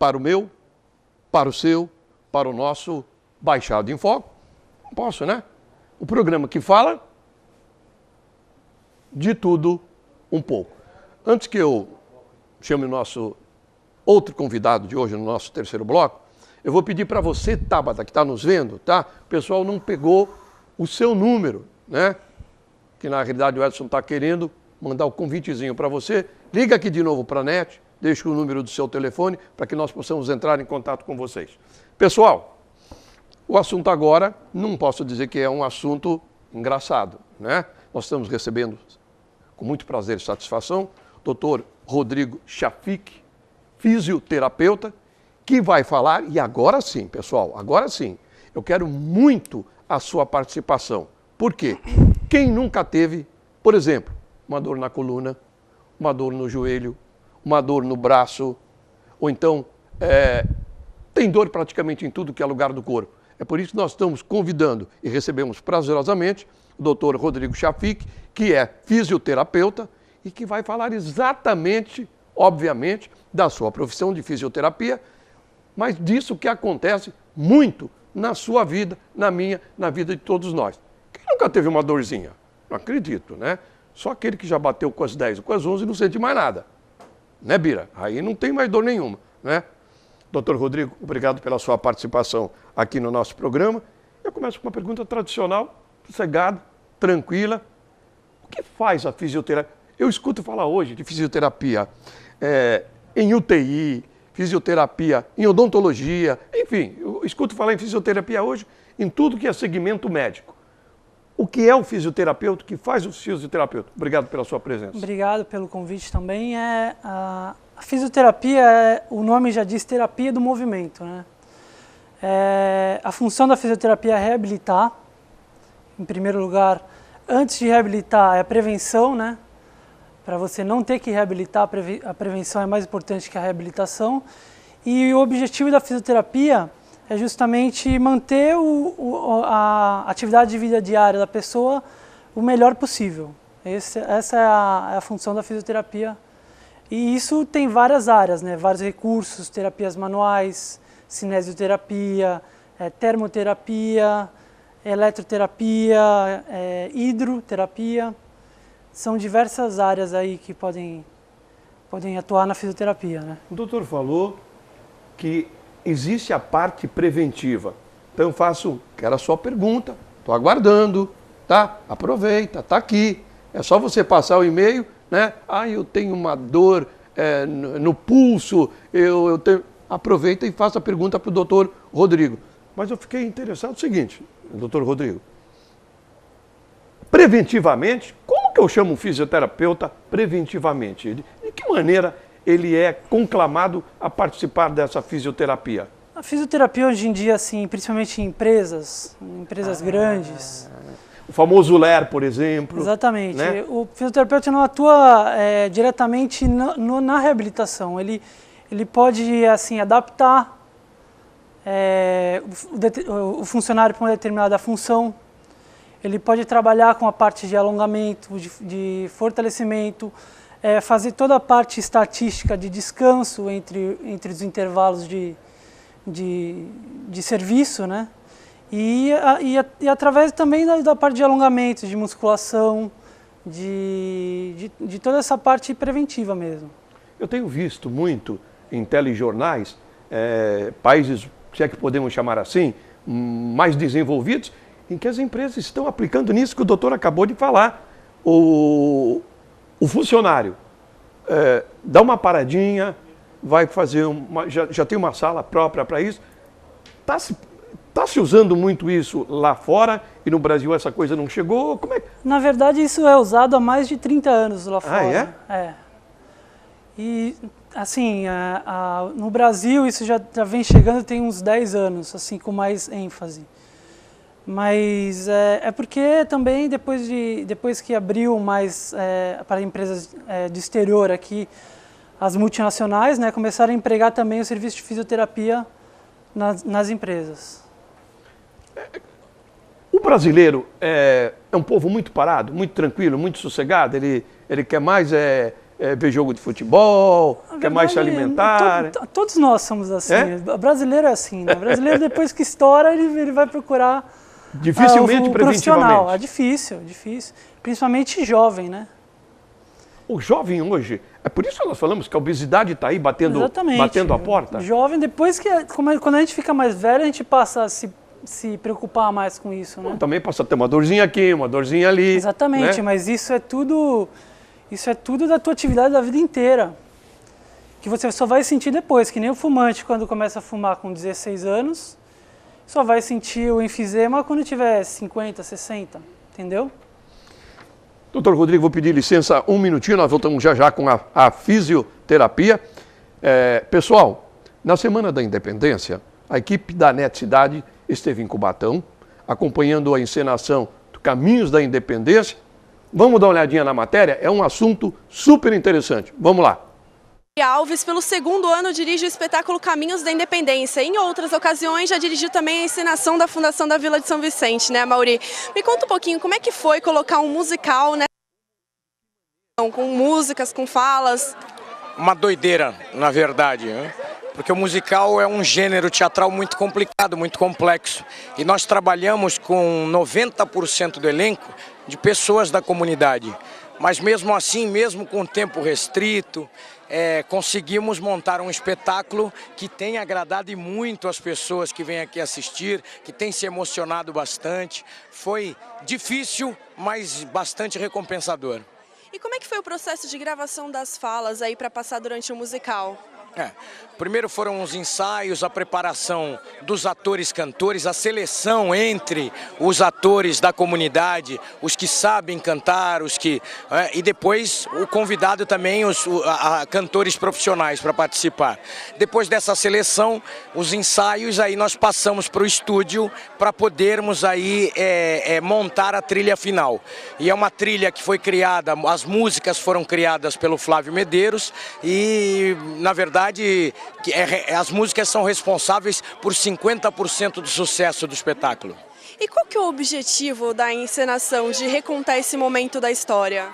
para o meu, para o seu, para o nosso Baixado em Foco. Não posso, né? O programa que fala de tudo um pouco. Antes que eu chame o nosso outro convidado de hoje no nosso terceiro bloco, eu vou pedir para você, Tabata, que está nos vendo, tá? O pessoal não pegou o seu número, né? Que na realidade o Edson está querendo mandar o convitezinho para você. Liga aqui de novo para a NET, deixa o número do seu telefone para que nós possamos entrar em contato com vocês. Pessoal, o assunto agora, não posso dizer que é um assunto engraçado, né? Nós estamos recebendo, com muito prazer e satisfação, o Dr. Rodrigo Chafik, fisioterapeuta, que vai falar, e agora sim, pessoal, agora sim, eu quero muito a sua participação. Por quê? Quem nunca teve, por exemplo, uma dor na coluna, uma dor no joelho, uma dor no braço, ou então tem dor praticamente em tudo que é lugar do corpo. É por isso que nós estamos convidando e recebemos prazerosamente o Dr. Rodrigo Chafik, que é fisioterapeuta e que vai falar exatamente, obviamente, da sua profissão de fisioterapia, mas disso que acontece muito na sua vida, na minha, na vida de todos nós. Quem nunca teve uma dorzinha? Não acredito, né? Só aquele que já bateu com as 10 ou com as 11 e não sente mais nada. Né, Bira? Aí não tem mais dor nenhuma, né? Doutor Rodrigo, obrigado pela sua participação aqui no nosso programa. Eu começo com uma pergunta tradicional, sossegada, tranquila. O que faz a fisioterapia? Eu escuto falar hoje de fisioterapia em UTI, fisioterapia em odontologia, enfim, eu escuto falar em fisioterapia hoje em tudo que é segmento médico. O que é o fisioterapeuta? O que faz o fisioterapeuta? Obrigado pela sua presença. Obrigado pelo convite também. A fisioterapia, o nome já diz terapia do movimento, né? A função da fisioterapia é reabilitar. Em primeiro lugar, antes de reabilitar, é a prevenção, né? Para você não ter que reabilitar, a prevenção é mais importante que a reabilitação. E o objetivo da fisioterapia é justamente manter a atividade de vida diária da pessoa o melhor possível. Essa é a função da fisioterapia. E isso tem várias áreas, né? Vários recursos, terapias manuais, cinesioterapia, termoterapia, eletroterapia, hidroterapia. São diversas áreas aí que podem atuar na fisioterapia, né? O doutor falou que existe a parte preventiva. Então eu quero a sua pergunta, estou aguardando, tá? Aproveita, está aqui. É só você passar o e-mail, né? Eu tenho uma dor no pulso, eu tenho... Aproveita e faça a pergunta para o doutor Rodrigo. Mas eu fiquei interessado no seguinte, doutor Rodrigo. Preventivamente, como que eu chamo um fisioterapeuta preventivamente? De que maneira ele é conclamado a participar dessa fisioterapia? A fisioterapia hoje em dia, assim, principalmente em empresas grandes. O famoso LER, por exemplo. Exatamente. Né? O fisioterapeuta não atua diretamente na reabilitação. Ele pode, assim, adaptar o funcionário para uma determinada função. Ele pode trabalhar com a parte de alongamento, de fortalecimento, fazer toda a parte estatística de descanso entre os intervalos de serviço, né? E através também da parte de alongamento, de musculação, de toda essa parte preventiva mesmo. Eu tenho visto muito em telejornais, países, se é que podemos chamar assim, mais desenvolvidos, em que as empresas estão aplicando nisso que o doutor acabou de falar. O funcionário dá uma paradinha, vai fazer já tem uma sala própria para isso. Está se usando muito isso lá fora e no Brasil essa coisa não chegou? Como é? Na verdade, isso é usado há mais de 30 anos lá fora. E, assim, no Brasil isso já vem chegando tem uns 10 anos, assim, com mais ênfase. Mas é porque também depois que abriu mais para empresas de exterior aqui, as multinacionais, né, começaram a empregar também o serviço de fisioterapia nas empresas. O brasileiro é um povo muito parado, muito tranquilo, muito sossegado, ele quer mais ver jogo de futebol, quer mais se alimentar. Todos nós somos assim. O brasileiro é assim, né? O brasileiro, depois que estoura, ele vai procurar dificilmente o profissional. É difícil. Principalmente jovem, né? O jovem hoje, é por isso que nós falamos que a obesidade está aí batendo a porta? Jovem, depois que, quando a gente fica mais velho, a gente passa a se preocupar mais com isso, né? Também passa a ter uma dorzinha aqui, uma dorzinha ali. Exatamente, né? Mas isso é tudo da tua atividade da vida inteira. Que você só vai sentir depois, que nem o fumante quando começa a fumar com 16 anos, só vai sentir o enfisema quando tiver 50, 60, entendeu? Doutor Rodrigo, vou pedir licença um minutinho, nós voltamos já com a fisioterapia. Pessoal, na Semana da Independência, a equipe da NET Cidade esteve em Cubatão, acompanhando a encenação do Caminhos da Independência. Vamos dar uma olhadinha na matéria, é um assunto super interessante. Vamos lá. Alves, pelo segundo ano, dirige o espetáculo Caminhos da Independência. Em outras ocasiões, já dirigiu também a encenação da Fundação da Vila de São Vicente, né, Mauri? Me conta um pouquinho, como é que foi colocar um musical, né? Com músicas, com falas? Uma doideira, na verdade, né? Porque o musical é um gênero teatral muito complicado, muito complexo. E nós trabalhamos com 90% do elenco de pessoas da comunidade. Mas mesmo assim, mesmo com tempo restrito, conseguimos montar um espetáculo que tem agradado e muito as pessoas que vêm aqui assistir, que tem se emocionado bastante. Foi difícil, mas bastante recompensador. E como é que foi o processo de gravação das falas aí para passar durante o musical? Primeiro foram os ensaios, a preparação dos atores cantores, a seleção entre os atores da comunidade, os que sabem cantar, e depois o convidado também, os cantores profissionais para participar. Depois dessa seleção, os ensaios, aí nós passamos para o estúdio para podermos aí montar a trilha final. E é uma trilha que foi criada, as músicas foram criadas pelo Flávio Medeiros e, na verdade, as músicas são responsáveis por 50% do sucesso do espetáculo. E qual que é o objetivo da encenação, de recontar esse momento da história?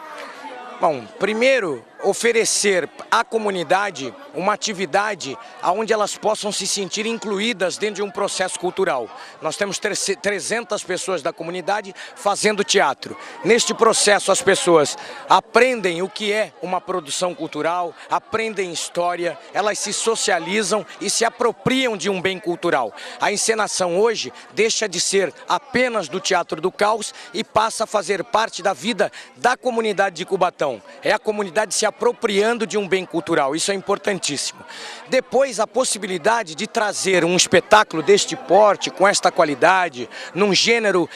Bom, primeiro, oferecer à comunidade uma atividade onde elas possam se sentir incluídas dentro de um processo cultural. Nós temos 300 pessoas da comunidade fazendo teatro. Neste processo, as pessoas aprendem o que é uma produção cultural, aprendem história, elas se socializam e se apropriam de um bem cultural. A encenação hoje deixa de ser apenas do Teatro do Caos e passa a fazer parte da vida da comunidade de Cubatão. É a comunidade se apropriando de um bem cultural, isso é importantíssimo. Depois, a possibilidade de trazer um espetáculo deste porte, com esta qualidade, num gênero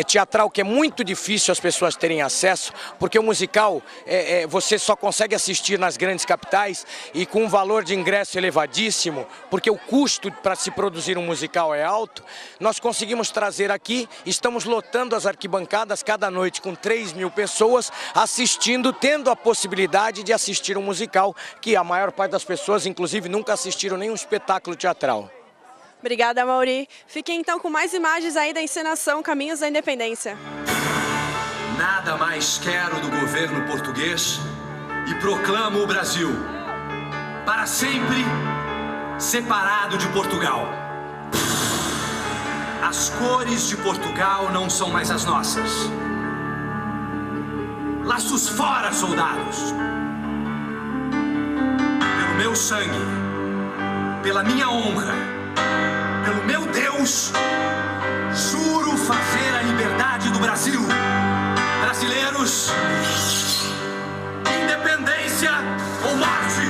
teatral que é muito difícil as pessoas terem acesso, porque o musical você só consegue assistir nas grandes capitais e com um valor de ingresso elevadíssimo, porque o custo para se produzir um musical é alto. Nós conseguimos trazer aqui, estamos lotando as arquibancadas cada noite com 3.000 pessoas assistindo, tendo a possibilidade de assistir um musical que a maior parte das pessoas, inclusive, nunca assistiram nenhum espetáculo teatral. Obrigada, Mauri. Fiquem então com mais imagens aí da encenação Caminhos da Independência. Nada mais quero do governo português e proclamo o Brasil para sempre separado de Portugal. As cores de Portugal não são mais as nossas. Laços fora, soldados! Pelo meu sangue, pela minha honra, pelo meu Deus, juro fazer a liberdade do Brasil. Brasileiros, independência ou morte!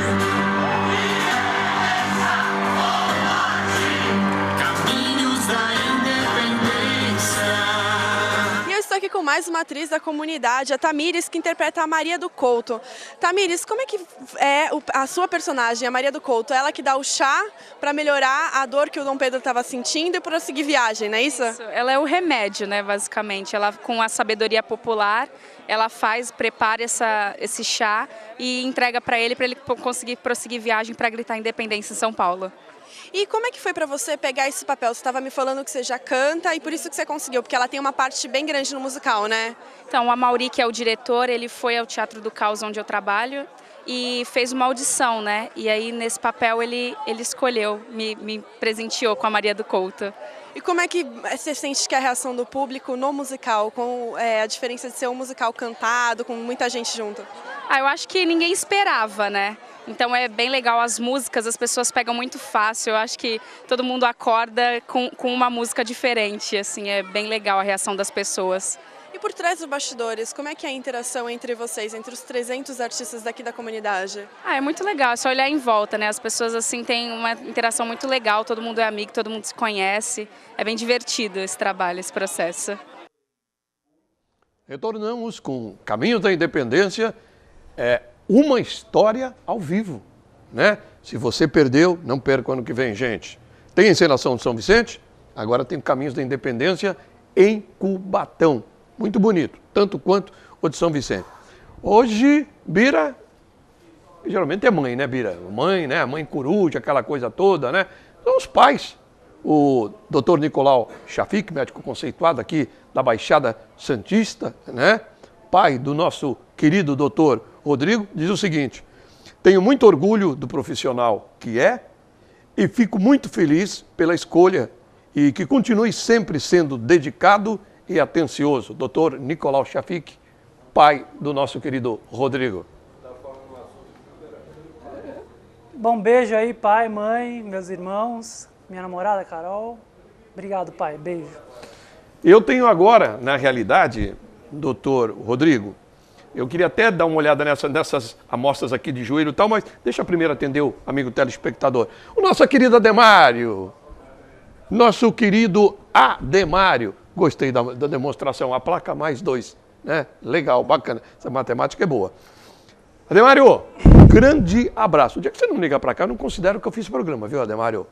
Aqui com mais uma atriz da comunidade, a Tamires, que interpreta a Maria do Couto. Tamires, como é que é a sua personagem, a Maria do Couto? Ela que dá o chá para melhorar a dor que o Dom Pedro estava sentindo e prosseguir viagem, não é isso? Isso, ela é o remédio, né, basicamente. Ela, com a sabedoria popular, ela prepara esse chá e entrega para ele conseguir prosseguir viagem para gritar independência em São Paulo. E como é que foi para você pegar esse papel? Você estava me falando que você já canta e por isso que você conseguiu, porque ela tem uma parte bem grande no musical, né? Então, o Mauri, que é o diretor, ele foi ao Teatro do Caos, onde eu trabalho, e fez uma audição, né? E aí nesse papel ele escolheu, me presenteou com a Maria do Couto. E como é que você sente que é a reação do público no musical, com a diferença de ser um musical cantado, com muita gente junto? Eu acho que ninguém esperava, né? Então é bem legal as músicas, as pessoas pegam muito fácil. Eu acho que todo mundo acorda com uma música diferente, assim, é bem legal a reação das pessoas. E por trás dos bastidores, como é que é a interação entre vocês, entre os 300 artistas daqui da comunidade? É muito legal, é só olhar em volta, né? As pessoas assim têm uma interação muito legal, todo mundo é amigo, todo mundo se conhece. É bem divertido esse trabalho, esse processo. Retornamos com Caminhos da Independência, uma história ao vivo, né? Se você perdeu, não perca o ano que vem, gente. Tem a encenação de São Vicente, agora tem Caminhos da Independência em Cubatão. Muito bonito, tanto quanto o de São Vicente. Hoje, Bira, geralmente é mãe, né, Bira? Mãe, né? Mãe coruja, aquela coisa toda, né? São os pais. O Dr. Nicolau Shafik, médico conceituado aqui da Baixada Santista, né? Pai do nosso querido Dr. Rodrigo, diz o seguinte: tenho muito orgulho do profissional que é e fico muito feliz pela escolha e que continue sempre sendo dedicado e atencioso. Dr. Nicolau Shafik, pai do nosso querido Rodrigo. Bom, beijo aí, pai, mãe, meus irmãos, minha namorada Carol. Obrigado, pai. Beijo. Eu tenho agora, na realidade, doutor Rodrigo, eu queria até dar uma olhada nessas amostras aqui de joelho e tal, mas deixa eu primeiro atender o amigo telespectador. O nosso querido Ademário. Nosso querido Ademário. Gostei da demonstração. A placa mais 2. Né? Legal, bacana. Essa matemática é boa. Ademário, grande abraço. O dia que você não ligar para cá, eu não considero que eu fiz programa, viu, Ademário?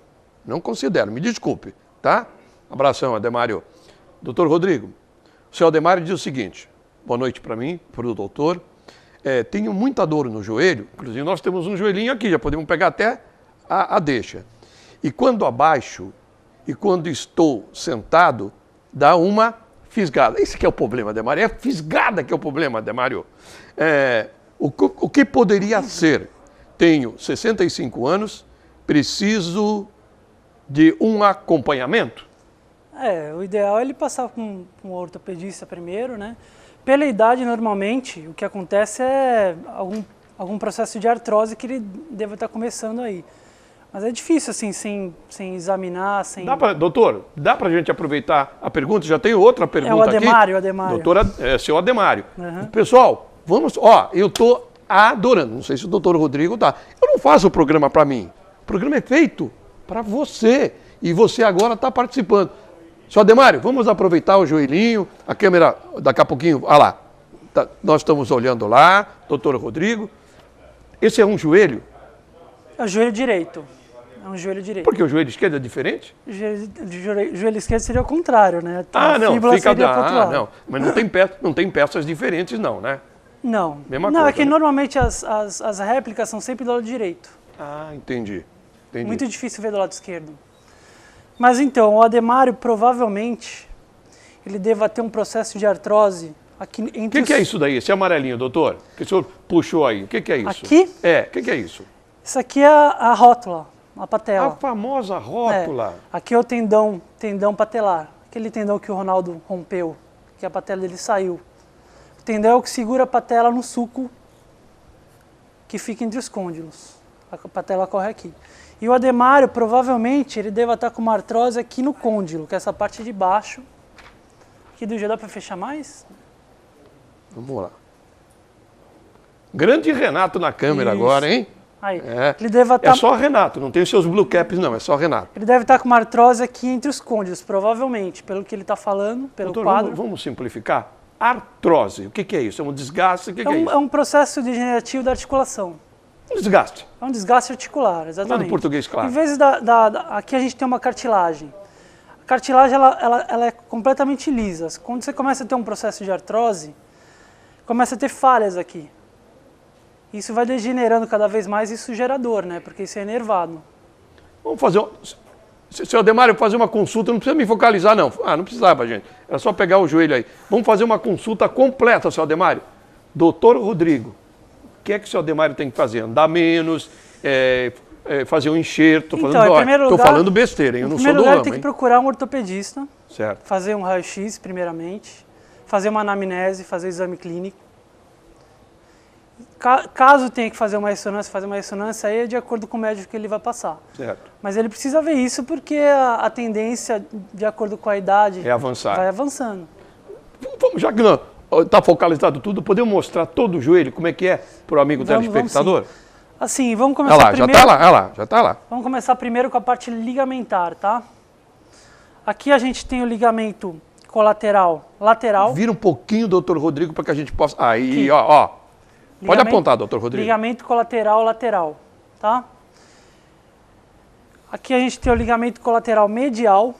Não considero, me desculpe, tá? Abração, Ademário. Doutor Rodrigo, o senhor Ademário diz o seguinte: boa noite para mim, para o doutor. Tenho muita dor no joelho, inclusive nós temos um joelhinho aqui, já podemos pegar até a deixa. E quando abaixo e quando estou sentado, dá uma fisgada. Esse que é o problema, Ademário. É a fisgada que é o problema, Ademário. O que poderia ser? Tenho 65 anos, preciso de um acompanhamento? O ideal é ele passar com um ortopedista primeiro, né? Pela idade, normalmente, o que acontece é algum processo de artrose que ele deve estar começando aí. Mas é difícil, assim, sem examinar, sem... Doutor, dá pra gente aproveitar a pergunta? Já tem outra pergunta aqui. O Ademário. Seu Ademário. Uhum. Pessoal, vamos... eu tô adorando. Não sei se o doutor Rodrigo tá. Eu não faço o programa para mim. O programa é feito para você. E você agora está participando. Seu Ademário, vamos aproveitar o joelhinho. A câmera, daqui a pouquinho... Olha lá. Nós estamos olhando lá. Doutor Rodrigo. Esse é um joelho? É o joelho direito. É um joelho direito. Porque o joelho esquerdo é diferente? O joelho esquerdo seria o contrário, né? Não, não. Mas não tem peças diferentes não, né? Não. Mesma não, coisa, é que né? Normalmente as réplicas são sempre do lado direito. Entendi. Muito difícil ver do lado esquerdo. Mas então, o Ademário provavelmente ele deva ter um processo de artrose aqui entre O que é isso daí, esse amarelinho, doutor? Que o senhor puxou aí, o que é isso? Aqui? O que é isso? Isso aqui é a rótula, a patela. A famosa rótula. Aqui é o tendão patelar. Aquele tendão que o Ronaldo rompeu, que a patela dele saiu. O tendão é o que segura a patela no sulco que fica entre os côndilos. A patela corre aqui. E o Ademário, provavelmente, ele deva estar com uma artrose aqui no côndilo, que é essa parte de baixo. Aqui do jeito dá para fechar mais? Vamos lá. Grande Renato na câmera agora, hein? Aí. Ele deve estar... É só Renato, não tem os seus blue caps não, é só Renato. Ele deve estar com uma artrose aqui entre os côndilos, provavelmente, pelo que ele está falando, pelo doutor, quadro. Vamos simplificar? Artrose, o que é isso? É um desgaste? O que é isso? É um processo degenerativo da articulação. Um desgaste. É um desgaste articular, exatamente. Lá no português, claro. Em vez aqui a gente tem uma cartilagem. A cartilagem ela é completamente lisa. Quando você começa a ter um processo de artrose, começa a ter falhas aqui. Isso vai degenerando cada vez mais, isso gera dor, né? Porque isso é enervado. Vamos fazer... Seu Ademário, fazer uma consulta, não precisa me focalizar, não. Não precisava, gente. Era só pegar o joelho aí. Vamos fazer uma consulta completa, seu Ademário. Doutor Rodrigo, que é que o seu Ademário tem que fazer? Andar menos, fazer um enxerto? Então, Estou falando besteira, hein? Eu não sou do ramo. Em primeiro lugar, tem que procurar um ortopedista, certo. Fazer um raio-x primeiramente, fazer uma anamnese, fazer exame clínico. Caso tenha que fazer uma ressonância aí é de acordo com o médico que ele vai passar. Certo. Mas ele precisa ver isso porque a tendência, de acordo com a idade, é avançar. Vai avançando. Vamos, já que está focalizado tudo, podemos mostrar todo o joelho, como é que é para o amigo telespectador? Vamos, assim, vamos começar primeiro... Já está lá. Vamos começar primeiro com a parte ligamentar, tá? Aqui a gente tem o ligamento colateral lateral. Vira um pouquinho, doutor Rodrigo, para que a gente possa... Aí, ó. Pode apontar, doutor Rodrigo. Ligamento colateral lateral, tá? Aqui a gente tem o ligamento colateral medial,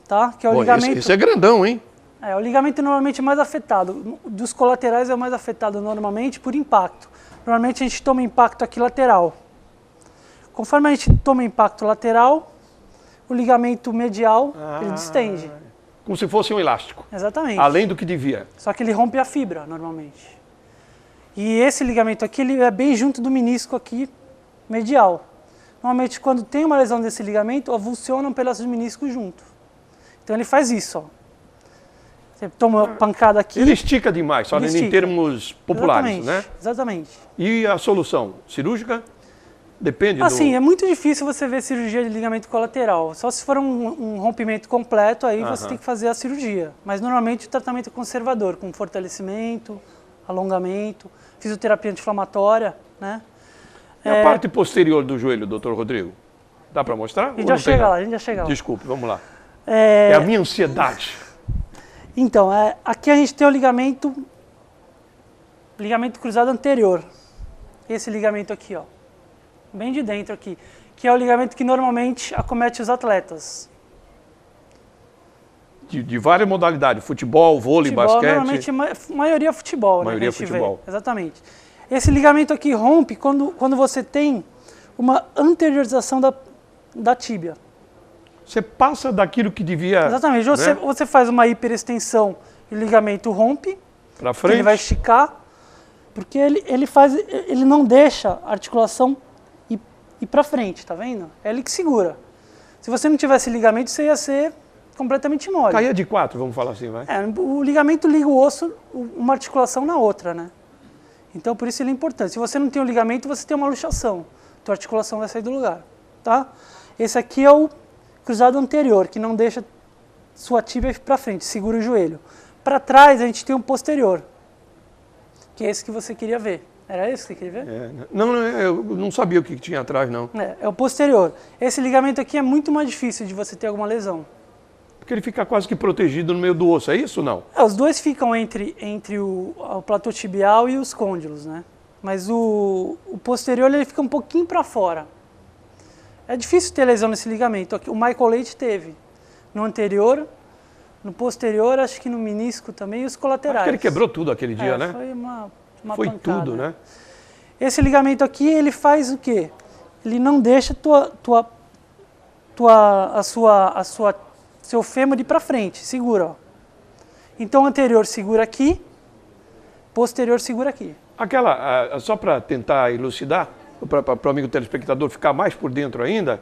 tá? Que é o ligamento... Esse é grandão, hein? É o ligamento normalmente mais afetado. Dos colaterais é o mais afetado normalmente por impacto. Normalmente a gente toma impacto aqui lateral. Conforme a gente toma impacto lateral, o ligamento medial ele distende. Como se fosse um elástico. Exatamente. Além do que devia. Só que ele rompe a fibra normalmente. E esse ligamento aqui ele é bem junto do menisco aqui medial. Normalmente quando tem uma lesão desse ligamento, avulsiona um pedaço do menisco junto. Então ele faz isso, ó. Você toma uma pancada aqui. Ele estica demais, só em termos populares, né? Exatamente. E a solução? Cirúrgica? Depende assim, é muito difícil você ver cirurgia de ligamento colateral. Só se for um rompimento completo, aí você tem que fazer a cirurgia. Mas normalmente o tratamento é conservador, com fortalecimento, alongamento, fisioterapia anti-inflamatória, né? E a parte posterior do joelho, doutor Rodrigo? Dá para mostrar? A gente já chega lá. Desculpe, vamos lá. É a minha ansiedade. Então, aqui a gente tem o ligamento cruzado anterior. Esse ligamento aqui, ó. Bem de dentro aqui. Que é o ligamento que normalmente acomete os atletas. De várias modalidades. Futebol, vôlei, basquete. Normalmente, maioria futebol. Maioria futebol. Exatamente. Esse ligamento aqui rompe quando você tem uma anteriorização da tíbia. Você passa daquilo que devia... Exatamente. Você faz uma hiperextensão e o ligamento rompe. Para frente. Ele vai esticar. Porque ele não deixa a articulação ir para frente, tá vendo? É ele que segura. Se você não tivesse ligamento, você ia ser completamente mole. Caía de 4, vamos falar assim, vai. O ligamento liga o osso, uma articulação na outra, né? Então, por isso ele é importante. Se você não tem o ligamento, você tem uma luxação. Tua articulação vai sair do lugar, tá? Esse aqui é o cruzado anterior, que não deixa sua tíbia ir para frente, segura o joelho. Para trás, a gente tem um posterior, que é esse que você queria ver. Era esse que você queria ver? Não, eu não sabia o que tinha atrás, não. É o posterior. Esse ligamento aqui é muito mais difícil de você ter alguma lesão. Porque ele fica quase que protegido no meio do osso, é isso ou não? Os dois ficam entre o platô tibial e os côndilos, né? Mas o posterior ele fica um pouquinho para fora. É difícil ter lesão nesse ligamento. O Michael Leite teve. No anterior, no posterior, acho que no menisco também, e os colaterais. Acho que ele quebrou tudo aquele dia, né? Foi uma foi pancada, tudo, né? Esse ligamento aqui, ele faz o quê? Ele não deixa seu fêmur ir para frente, segura, ó. Então, anterior segura aqui, posterior segura aqui. Só para tentar elucidar, para o amigo telespectador ficar mais por dentro ainda,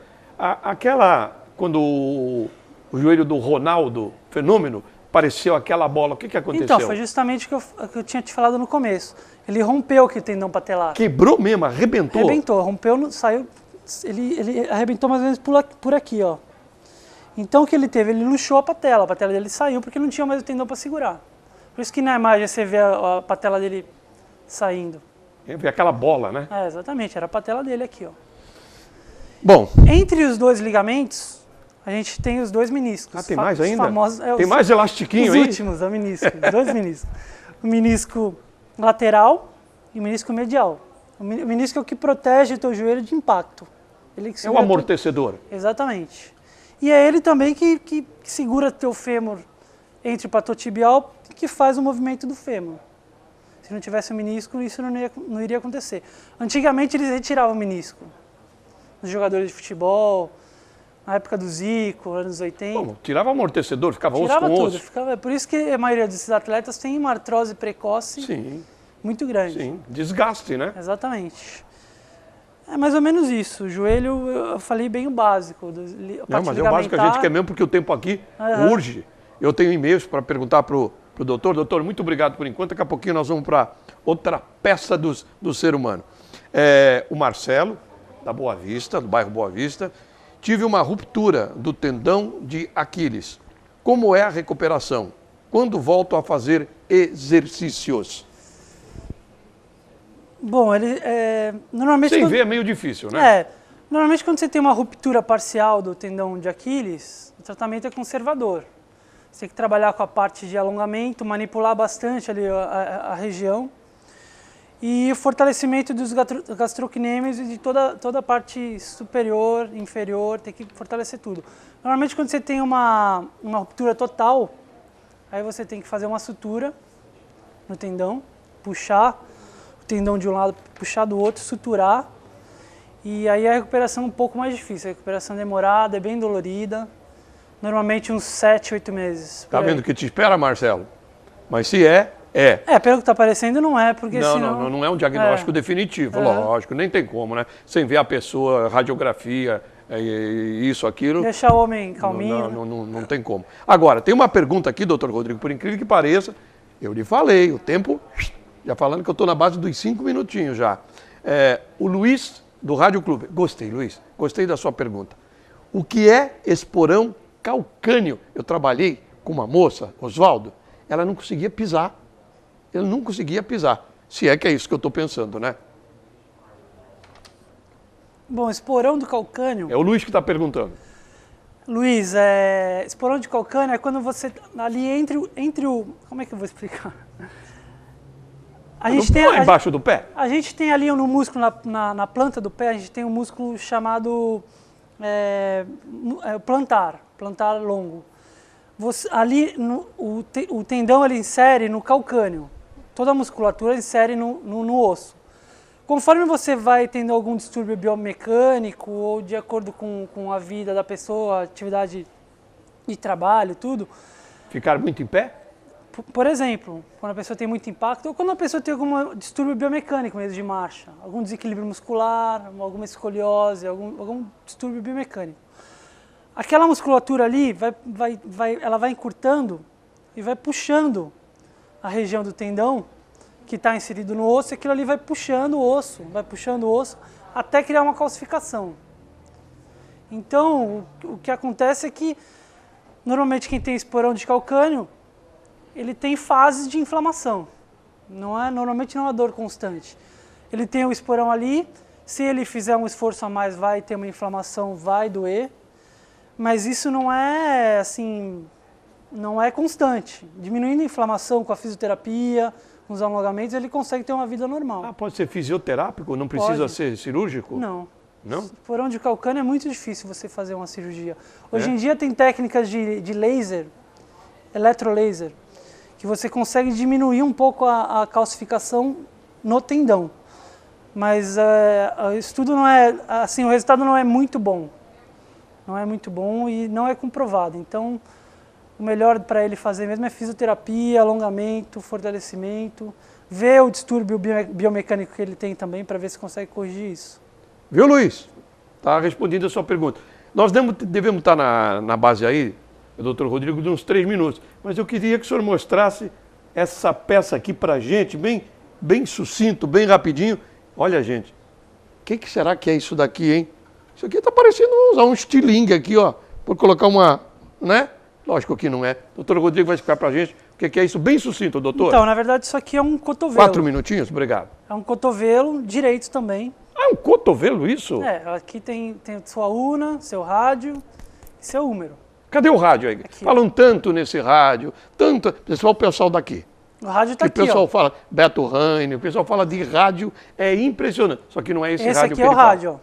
quando o joelho do Ronaldo, fenômeno, pareceu aquela bola, o que aconteceu? Então, foi justamente o que eu tinha te falado no começo. Ele rompeu aqui o tendão patelar. Quebrou mesmo, arrebentou? Arrebentou, rompeu, saiu, ele arrebentou mais ou menos por aqui, ó. Então o que ele teve? Ele luxou a patela dele saiu porque não tinha mais o tendão para segurar. Por isso que na imagem você vê a patela dele saindo. Vê aquela bola, né? Exatamente, era a patela dele aqui, ó. Bom. Entre os dois ligamentos, a gente tem os dois meniscos. Tem mais ainda? Famosos, tem mais elastiquinho aí? Os últimos, o menisco, os dois meniscos. O menisco lateral e o menisco medial. O menisco é o que protege o teu joelho de impacto. Ele que é o amortecedor. Exatamente. E é ele também que segura teu fêmur entre o platô tibial, que faz o movimento do fêmur. Se não tivesse o menisco, isso não iria acontecer. Antigamente eles retiravam o menisco. Os jogadores de futebol, na época do Zico, anos 80. Bom, tirava o amortecedor, ficava osso com tudo, osso. por isso que a maioria desses atletas tem uma artrose precoce. Sim. muito grande. Sim, desgaste, né? Exatamente. É mais ou menos isso. O joelho, eu falei bem o básico. Não, mas é o básico que a gente quer mesmo, porque o tempo aqui urge. Eu tenho e-mails para perguntar para o doutor. Doutor, muito obrigado por enquanto. Daqui a pouquinho nós vamos para outra peça do ser humano. O Marcelo, da Boa Vista, do bairro Boa Vista. Tive uma ruptura do tendão de Aquiles. Como é a recuperação? Quando volto a fazer exercícios? Bom, normalmente... Sem ver é meio difícil, né? Normalmente quando você tem uma ruptura parcial do tendão de Aquiles, o tratamento é conservador. Você tem que trabalhar com a parte de alongamento, manipular bastante ali a região. E o fortalecimento dos gastrocnêmios e de toda a parte superior, inferior, tem que fortalecer tudo. Normalmente quando você tem uma ruptura total, aí você tem que fazer uma sutura no tendão, puxar o tendão de um lado, puxar do outro, suturar. E aí a recuperação é um pouco mais difícil, a recuperação é demorada, é bem dolorida. Normalmente uns 7, 8 meses. Tá vendo o que te espera, Marcelo? Mas se é. Pelo que está parecendo não é, porque senão... Não é um diagnóstico definitivo, lógico, nem tem como, né? Sem ver a pessoa, radiografia, isso, aquilo... Deixar o homem calminho. Não tem como. Agora, tem uma pergunta aqui, doutor Rodrigo, por incrível que pareça, eu lhe falei, o tempo, já falando que eu estou na base dos 5 minutinhos já. O Luiz, do Rádio Clube, gostei, Luiz, gostei da sua pergunta. O que é esporão calcâneo? Eu trabalhei com uma moça, Oswaldo, ela não conseguia pisar. Ele não conseguia pisar, se é que é isso que eu estou pensando, né? Bom, esporão do calcânio... É o Luiz que está perguntando. Luiz, esporão de calcânio é quando você... Ali entre o... Como é que eu vou explicar? Embaixo do pé? A gente tem ali no músculo, na planta do pé, a gente tem um músculo chamado plantar longo. O tendão ele insere no calcânio. Toda a musculatura insere no osso. Conforme você vai tendo algum distúrbio biomecânico ou de acordo com a vida da pessoa, atividade de trabalho, tudo... Ficar muito em pé? Por exemplo, quando a pessoa tem muito impacto ou quando a pessoa tem algum distúrbio biomecânico mesmo de marcha, algum desequilíbrio muscular, alguma escoliose, algum distúrbio biomecânico. Aquela musculatura ali, ela vai encurtando e vai puxando a região do tendão que está inserido no osso, e aquilo ali vai puxando o osso, até criar uma calcificação. Então, o que acontece é que, normalmente quem tem esporão de calcânio, ele tem fases de inflamação. Normalmente não é dor constante. Ele tem o esporão ali, se ele fizer um esforço a mais, vai ter uma inflamação, vai doer, mas isso não é assim... Não é constante. Diminuindo a inflamação com a fisioterapia, com os alongamentos, ele consegue ter uma vida normal. Pode ser fisioterápico? Não precisa ser cirúrgico? Não. Não? Esporão de calcânio é muito difícil você fazer uma cirurgia. Hoje em dia tem técnicas de laser, eletrolaser, que você consegue diminuir um pouco a calcificação no tendão. Mas o estudo não é... Assim, o resultado não é muito bom. Não é muito bom e não é comprovado. Então... O melhor para ele fazer mesmo é fisioterapia, alongamento, fortalecimento, ver o distúrbio biomecânico que ele tem também para ver se consegue corrigir isso. Viu, Luiz? Está respondendo a sua pergunta. Nós devemos estar na base aí, doutor Rodrigo, de uns 3 minutos, mas eu queria que o senhor mostrasse essa peça aqui para a gente, bem sucinto, bem rapidinho. Olha, gente, o que será que é isso daqui, hein? Isso aqui está parecendo usar um estilingue aqui, ó, por colocar uma, né? Lógico que não é. Doutor Rodrigo vai explicar para a gente o que é isso, bem sucinto, doutor. Então, na verdade, isso aqui é um cotovelo. 4 minutinhos, obrigado. É um cotovelo direito também. Ah, um cotovelo isso? Aqui tem sua una, seu rádio e seu húmero. Cadê o rádio aí? Aqui. Falam tanto nesse rádio, tanto... O pessoal daqui. O rádio está aqui, o pessoal fala, Beto Raine, o pessoal fala de rádio, é impressionante. Só que não é esse rádio. Esse aqui é o rádio, ó.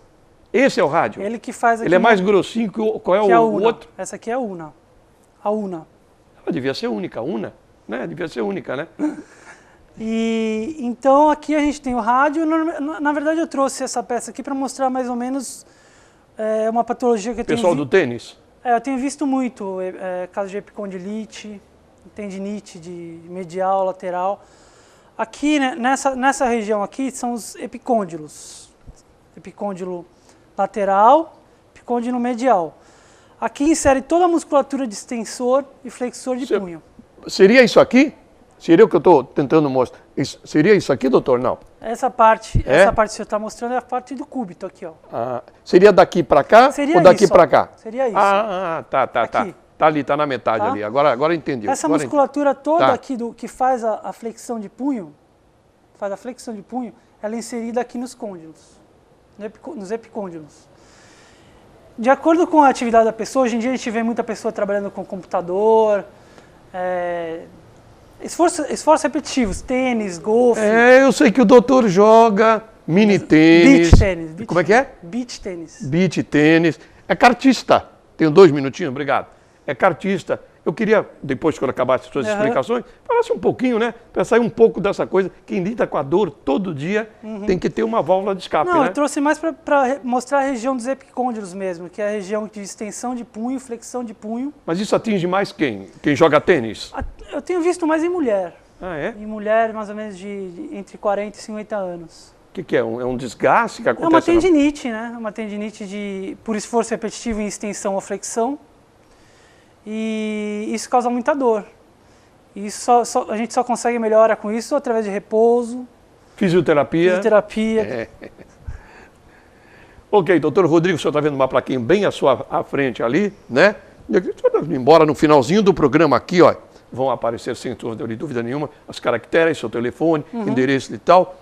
Esse é o rádio? Ele que faz aqui. Ele é mais grossinho que o... Qual é que o outro? Essa aqui é a una. A una. Ela devia ser única, una, né? Devia ser única, né? E então aqui a gente tem o rádio. Na verdade eu trouxe essa peça aqui para mostrar mais ou menos uma patologia que eu tenho Pessoal do tênis? Eu tenho visto muito casos de epicondilite, tendinite de medial, lateral. Aqui, né, nessa região aqui, são os epicôndilos. Epicôndilo lateral, epicôndilo medial. Aqui insere toda a musculatura de extensor e flexor de punho. Seria isso aqui? Seria o que eu estou tentando mostrar? Seria isso aqui, doutor? Não. Essa parte que você está mostrando é a parte do cúbito aqui, ó. Seria daqui para cá seria ou daqui para cá? Seria isso. Tá. Tá ali, tá na metade ali. Agora entendi. Essa musculatura toda aqui que faz a flexão de punho, ela é inserida aqui nos côndilos, nos epicôndilos. De acordo com a atividade da pessoa, hoje em dia a gente vê muita pessoa trabalhando com computador, esforços repetitivos, tênis, golfe. Eu sei que o doutor joga mini tênis. Beach tênis. Como é que é? Beach tênis. Beach tênis. É kartista. Tenho 2 minutinhos, obrigado. É kartista. Eu queria, depois que eu acabasse as suas explicações, falasse um pouquinho, né? Para sair um pouco dessa coisa. Quem lida com a dor todo dia tem que ter uma válvula de escape, Não, né? eu trouxe mais para mostrar a região dos epicôndilos mesmo, que é a região de extensão de punho, flexão de punho. Mas isso atinge mais quem? Quem joga tênis? Eu tenho visto mais em mulher. É? Em mulher, mais ou menos entre 40 e 50 anos. O que é? É um desgaste que acontece? É uma tendinite, né? Uma tendinite por esforço repetitivo em extensão ou flexão. E isso causa muita dor. E a gente só consegue melhorar com isso através de repouso, fisioterapia. Ok, doutor Rodrigo, o senhor está vendo uma plaquinha bem à frente ali, né? Embora no finalzinho do programa aqui, ó, vão aparecer, sem dúvida nenhuma, as caracteres, seu telefone, endereço e tal.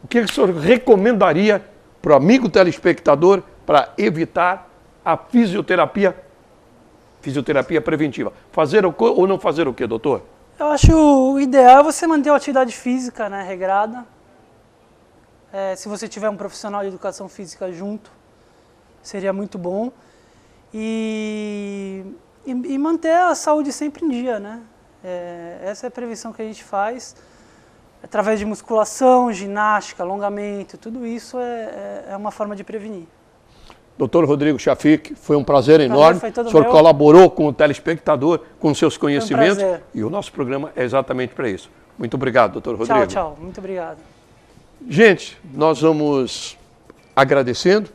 O que o senhor recomendaria para o amigo telespectador para evitar a fisioterapia preventiva? Fazer ou não fazer o quê, doutor? Eu acho o ideal é você manter a atividade física, né, regrada. Se você tiver um profissional de educação física junto, seria muito bom. E manter a saúde sempre em dia, né? Essa é a prevenção que a gente faz. Através de musculação, ginástica, alongamento, tudo isso é uma forma de prevenir. Doutor Rodrigo Chafik, foi um prazer enorme. O senhor meu. Colaborou com o telespectador, com seus conhecimentos. Foi um prazer. E o nosso programa é exatamente para isso. Muito obrigado, doutor Rodrigo. Tchau. Muito obrigado. Gente, nós vamos agradecendo.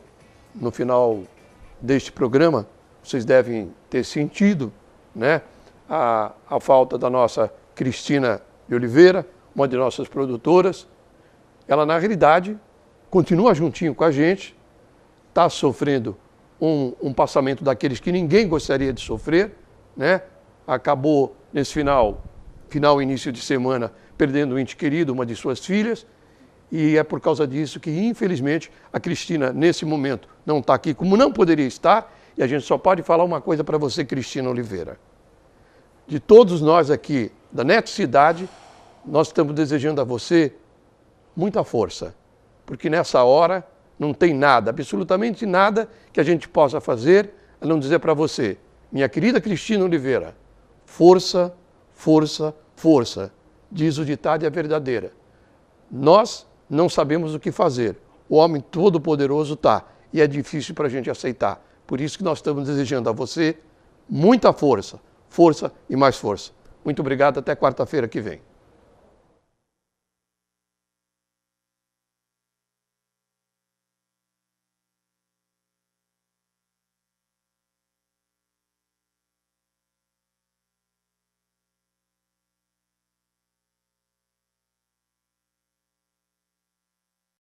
No final deste programa, vocês devem ter sentido, né, a falta da nossa Cristina de Oliveira, uma de nossas produtoras. Ela, na realidade, continua juntinho com a gente, está sofrendo um passamento daqueles que ninguém gostaria de sofrer, né? Acabou, nesse início de semana, perdendo um ente querido, uma de suas filhas, e é por causa disso que, infelizmente, a Cristina, nesse momento, não está aqui, como não poderia estar, e a gente só pode falar uma coisa para você, Cristina Oliveira. De todos nós aqui, da Neto Cidade, nós estamos desejando a você muita força, porque nessa hora não tem nada, absolutamente nada que a gente possa fazer a não dizer para você, minha querida Cristina Oliveira, força, força, força, diz o ditado e é verdadeira. Nós não sabemos o que fazer, o homem todo-poderoso está, e é difícil para a gente aceitar. Por isso que nós estamos desejando a você muita força, força e mais força. Muito obrigado, até quarta-feira que vem.